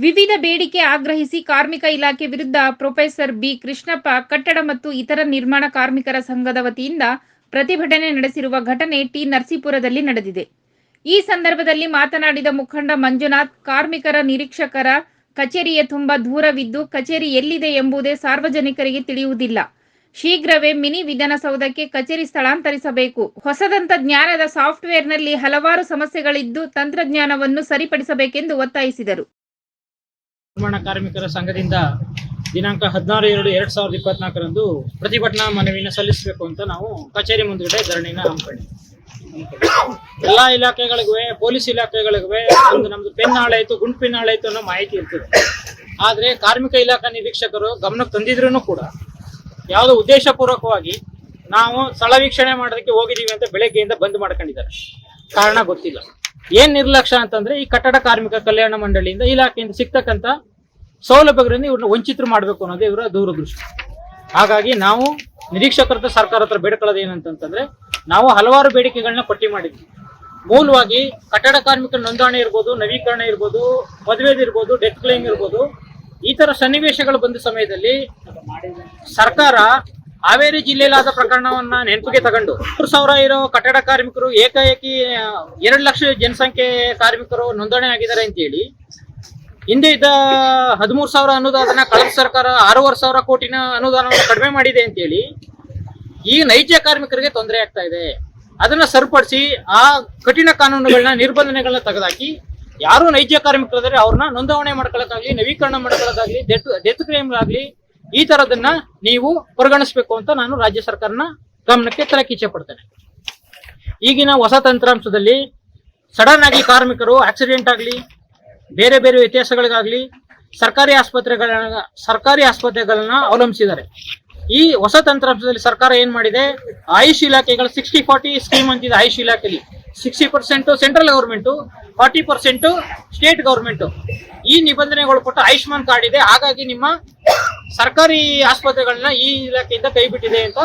ವಿವಿಧ ಬೇಡಿಕೆ ಆಗ್ರಹಿಸಿ ಕಾರ್ಮಿಕ ಇಲಾಖೆ ವಿರುದ್ಧ ಪ್ರೊಫೆಸರ್ ಬಿ ಕೃಷ್ಣಪ್ಪ ಕಟ್ಟಡ ಮತ್ತು ಇತರ ನಿರ್ಮಾಣ ಕಾರ್ಮಿಕರ ಸಂಘದ ವತಿಯಿಂದ ಪ್ರತಿಭಟನೆ ನಡೆಸಿರುವ ಘಟನೆ ಟಿ ನರಸೀಪುರದಲ್ಲಿ ನಡೆದಿದೆ. ಈ ಸಂದರ್ಭದಲ್ಲಿ ಮಾತನಾಡಿದ ಮುಖಂಡ ಮಂಜುನಾಥ್, ಕಾರ್ಮಿಕರ ನಿರೀಕ್ಷಕರ ಕಚೇರಿಯ ತುಂಬಾ ದೂರವಿದ್ದು ಕಚೇರಿ ಎಲ್ಲಿದೆ ಎಂಬುದೇ ಸಾರ್ವಜನಿಕರಿಗೆ ತಿಳಿಯುವುದಿಲ್ಲ. ಶೀಘ್ರವೇ ಮಿನಿ ವಿಧಾನಸೌಧಕ್ಕೆ ಕಚೇರಿ ಸ್ಥಳಾಂತರಿಸಬೇಕು. ಹೊಸದಂತ ಜ್ಞಾನದ ಸಾಫ್ಟ್ವೇರ್ನಲ್ಲಿ ಹಲವಾರು ಸಮಸ್ಯೆಗಳಿದ್ದು ತಂತ್ರಜ್ಞಾನವನ್ನು ಸರಿಪಡಿಸಬೇಕೆಂದು ಒತ್ತಾಯಿಸಿದರು. ನಿರ್ಮಾಣ ಕಾರ್ಮಿಕರ ಸಂಘದಿಂದ ದಿನಾಂಕ 16/2/2024ರಂದು ಪ್ರತಿಭಟನಾ ಮನವಿಯನ್ನು ಸಲ್ಲಿಸಬೇಕು ಅಂತ ನಾವು ಕಚೇರಿ ಮುಂದುಗಡೆ ಧರಣಿನ ಹಮ್ಮಿಕೊಂಡಿದ್ದೀವಿ. ಎಲ್ಲಾ ಇಲಾಖೆಗಳಿಗೂ, ಪೊಲೀಸ್ ಇಲಾಖೆಗಳಿಗೂ ಒಂದು ನಮ್ದು ಪೆನ್ ಹಾಳೆ ಆಯ್ತು, ಗುಂಡು ಪೆನ್ ಹಾಳೆ ಆಯ್ತು ಅನ್ನೋ ಮಾಹಿತಿ ಇರ್ತದೆ. ಆದ್ರೆ ಕಾರ್ಮಿಕ ಇಲಾಖಾ ನಿರೀಕ್ಷಕರು ಗಮನಕ್ಕೆ ತಂದಿದ್ರು ಕೂಡ ಯಾವುದೋ ಉದ್ದೇಶಪೂರ್ವಕವಾಗಿ ನಾವು ಸ್ಥಳ ವೀಕ್ಷಣೆ ಮಾಡೋದಕ್ಕೆ ಹೋಗಿದೀವಿ ಅಂತ ಬೆಳಗ್ಗೆಯಿಂದ ಬಂದ್ ಮಾಡ್ಕೊಂಡಿದ್ದಾರೆ. ಕಾರಣ ಗೊತ್ತಿಲ್ಲ. ಏನ್ ನಿರ್ಲಕ್ಷ್ಯ ಅಂತಂದ್ರೆ, ಈ ಕಟ್ಟಡ ಕಾರ್ಮಿಕ ಕಲ್ಯಾಣ ಮಂಡಳಿಯಿಂದ ಇಲಾಖೆಯಿಂದ ಸಿಗ್ತಕ್ಕಂತ ಸೌಲಭ್ಯಗಳಿಂದ ಇವ್ರನ್ನ ವಂಚಿತರು ಮಾಡ್ಬೇಕು ಅನ್ನೋದೇ ಇವರ ದೂರದೃಷ್ಟಿ. ಹಾಗಾಗಿ ನಾವು ನಿರೀಕ್ಷಕರ ಸರ್ಕಾರ ಹತ್ರ ಬೇಡ್ಕೊಳ್ಳೋದು ಏನಂತಂದ್ರೆ, ನಾವು ಹಲವಾರು ಬೇಡಿಕೆಗಳನ್ನ ಪಟ್ಟಿ ಮಾಡಿದ್ವಿ. ಮೂಲವಾಗಿ ಕಟ್ಟಡ ಕಾರ್ಮಿಕರ ನೋಂದಣಿ ಇರ್ಬೋದು, ನವೀಕರಣ ಇರ್ಬೋದು, ಮದುವೆದಿರ್ಬೋದು, ಡೆತ್ ಕ್ಲೈಮ್ ಇರ್ಬೋದು, ಈ ತರ ಸನ್ನಿವೇಶಗಳು ಬಂದ ಸಮಯದಲ್ಲಿ ಸರ್ಕಾರ ಹಾವೇರಿ ಜಿಲ್ಲೆಯಲ್ಲಾದ ಪ್ರಕರಣವನ್ನ ನೆನಪಿಗೆ ತಗೊಂಡು 3,000 ಇರೋ ಕಟ್ಟಡ ಕಾರ್ಮಿಕರು ಏಕಾಏಕಿ 2 ಲಕ್ಷ ಜನಸಂಖ್ಯೆ ಕಾರ್ಮಿಕರು ನೋಂದಣಿ ಆಗಿದ್ದಾರೆ ಅಂತ ಹೇಳಿ, ಹಿಂದೆ ಇದ್ದ 13,000 ಅನುದಾನ ಕಳೆದ ಸರ್ಕಾರ 6,500 ಕೋಟಿನ ಅನುದಾನವನ್ನು ಕಡಿಮೆ ಮಾಡಿದೆ ಅಂತ ಹೇಳಿ ಈ ನೈಜ ಕಾರ್ಮಿಕರಿಗೆ ತೊಂದರೆ ಆಗ್ತಾ ಇದೆ. ಅದನ್ನ ಸರಿಪಡಿಸಿ ಆ ಕಠಿಣ ಕಾನೂನುಗಳನ್ನ, ನಿರ್ಬಂಧನೆಗಳನ್ನ ತೆಗೆದಾಕಿ ಯಾರು ನೈಜ ಕಾರ್ಮಿಕರಿದ್ದಾರೆ ಅವ್ರನ್ನ ನೋಂದಣಿ ಮಾಡ್ಕೊಳ್ಳೋಕ್ಕಾಗ್ಲಿ, ನವೀಕರಣ ಮಾಡ್ಕೊಳ್ಳೋದಾಗ್ಲಿ, ಡೆತ್ ಕ್ಲೈಮ್ ಆಗ್ಲಿ, ಈ ತರದನ್ನ ನೀವು ಪರಿಗಣಿಸಬೇಕು ಅಂತ ನಾನು ರಾಜ್ಯ ಸರ್ಕಾರನ ಗಮನಕ್ಕೆ ತರಕ್ಕೆ ಇಚ್ಛೆ ಪಡ್ತೇನೆ. ಈಗಿನ ಹೊಸ ತಂತ್ರಾಂಶದಲ್ಲಿ ಸಡನ್ ಆಗಿ ಕಾರ್ಮಿಕರು ಆಕ್ಸಿಡೆಂಟ್ ಆಗ್ಲಿ, ಬೇರೆ ಬೇರೆ ವ್ಯತ್ಯಾಸಗಳಿಗಾಗ್ಲಿ ಸರ್ಕಾರಿ ಆಸ್ಪತ್ರೆಗಳನ್ನ ಅವಲಂಬಿಸಿದ್ದಾರೆ. ಈ ಹೊಸ ತಂತ್ರಾಂಶದಲ್ಲಿ ಸರ್ಕಾರ ಏನ್ ಮಾಡಿದೆ, ಆಯುಷ್ ಇಲಾಖೆಗಳ 60-40 ಸ್ಕೀಮ್ ಅಂತಿದೆ. ಆಯುಷ್ ಇಲಾಖೆಯಲ್ಲಿ 60% ಸೆಂಟ್ರಲ್ ಗವರ್ಮೆಂಟ್, 40% ಸ್ಟೇಟ್ ಗವರ್ಮೆಂಟ್ ಈ ನಿಬಂಧನೆಗಳು ಕೊಟ್ಟು ಆಯುಷ್ಮಾನ್ ಕಾರ್ಡ್ ಇದೆ. ಹಾಗಾಗಿ ನಿಮ್ಮ ಸರ್ಕಾರಿ ಆಸ್ಪತ್ರೆಗಳನ್ನ ಈ ಇಲಾಖೆಯಿಂದ ಕೈ ಬಿಟ್ಟಿದೆ ಅಂತ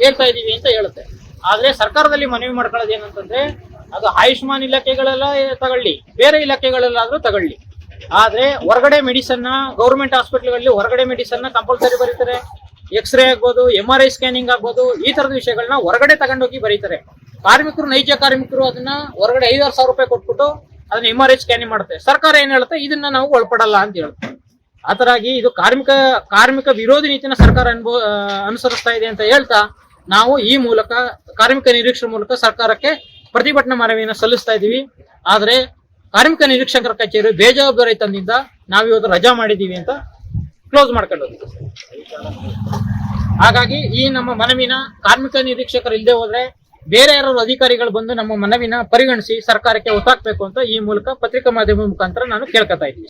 ಹೇಳ್ತಾ ಇದೀವಿ ಅಂತ ಹೇಳುತ್ತೆ. ಆದ್ರೆ ಸರ್ಕಾರದಲ್ಲಿ ಮನವಿ ಮಾಡ್ಕೊಳ್ಳೋದು ಏನಂತಂದ್ರೆ, ಅದು ಆಯುಷ್ಮಾನ್ ಇಲಾಖೆಗಳೆಲ್ಲ ತಗೊಳ್ಳಿ, ಬೇರೆ ಇಲಾಖೆಗಳಲ್ಲಾದ್ರೂ ತಗೊಳ್ಳಿ. ಆದ್ರೆ ಹೊರಗಡೆ ಮೆಡಿಸನ್, ಗೌರ್ಮೆಂಟ್ ಹಾಸ್ಪಿಟಲ್ಗಳಲ್ಲಿ ಹೊರಗಡೆ ಮೆಡಿಸನ್ ಕಂಪಲ್ಸರಿ ಬರೀತಾರೆ. ಎಕ್ಸ್ರೇ ಆಗ್ಬೋದು, MRI ಸ್ಕ್ಯಾನಿಂಗ್ ಆಗ್ಬೋದು, ಈ ತರದ ವಿಷಯಗಳನ್ನ ಹೊರಗಡೆ ತಗೊಂಡೋಗಿ ಬರೀತಾರೆ. ಕಾರ್ಮಿಕರು, ನೈಜ ಕಾರ್ಮಿಕರು ಅದನ್ನ ಹೊರಗಡೆ 5,000 ರೂಪಾಯಿ ಕೊಟ್ಬಿಟ್ಟು ಅದನ್ನ MRI ಸ್ಕ್ಯಾನಿಂಗ್ ಮಾಡುತ್ತೆ. ಸರ್ಕಾರ ಏನ್ ಹೇಳುತ್ತೆ, ಇದನ್ನ ನಾವು ಒಳಪಡಲ್ಲ ಅಂತ ಹೇಳುತ್ತೆ. ಆತರಾಗಿ ಇದು ಕಾರ್ಮಿಕ ವಿರೋಧಿ ನೀತಿನ ಸರ್ಕಾರ ಅನುಸರಿಸ್ತಾ ಇದೆ ಅಂತ ಹೇಳ್ತಾ, ನಾವು ಈ ಮೂಲಕ ಕಾರ್ಮಿಕ ನಿರೀಕ್ಷಕರ ಮೂಲಕ ಸರ್ಕಾರಕ್ಕೆ ಪ್ರತಿಭಟನಾ ಮನವಿಯನ್ನು ಸಲ್ಲಿಸ್ತಾ ಇದೀವಿ. ಆದ್ರೆ ಕಾರ್ಮಿಕ ನಿರೀಕ್ಷಕರ ಕಚೇರಿ ಬೇಜವಾಬ್ದಾರಿ ತಂದಿಂದ ನಾವಿವತ್ತು ರಜಾ ಮಾಡಿದೀವಿ ಅಂತ ಕ್ಲೋಸ್ ಮಾಡ್ಕೊಂಡು. ಹಾಗಾಗಿ ಈ ನಮ್ಮ ಮನವಿನ ಕಾರ್ಮಿಕ ನಿರೀಕ್ಷಕರು ಇಲ್ಲದೆ ಹೋದ್ರೆ ಬೇರೆ ಯಾರು ಅಧಿಕಾರಿಗಳು ಬಂದು ನಮ್ಮ ಮನವಿನ ಪರಿಗಣಿಸಿ ಸರ್ಕಾರಕ್ಕೆ ಒತ್ತಾಕ್ಬೇಕು ಅಂತ ಈ ಮೂಲಕ ಪತ್ರಿಕಾ ಮಾಧ್ಯಮದ ಮುಖಾಂತರ ನಾನು ಕೇಳ್ಕೊತಾ ಇದ್ದೀನಿ.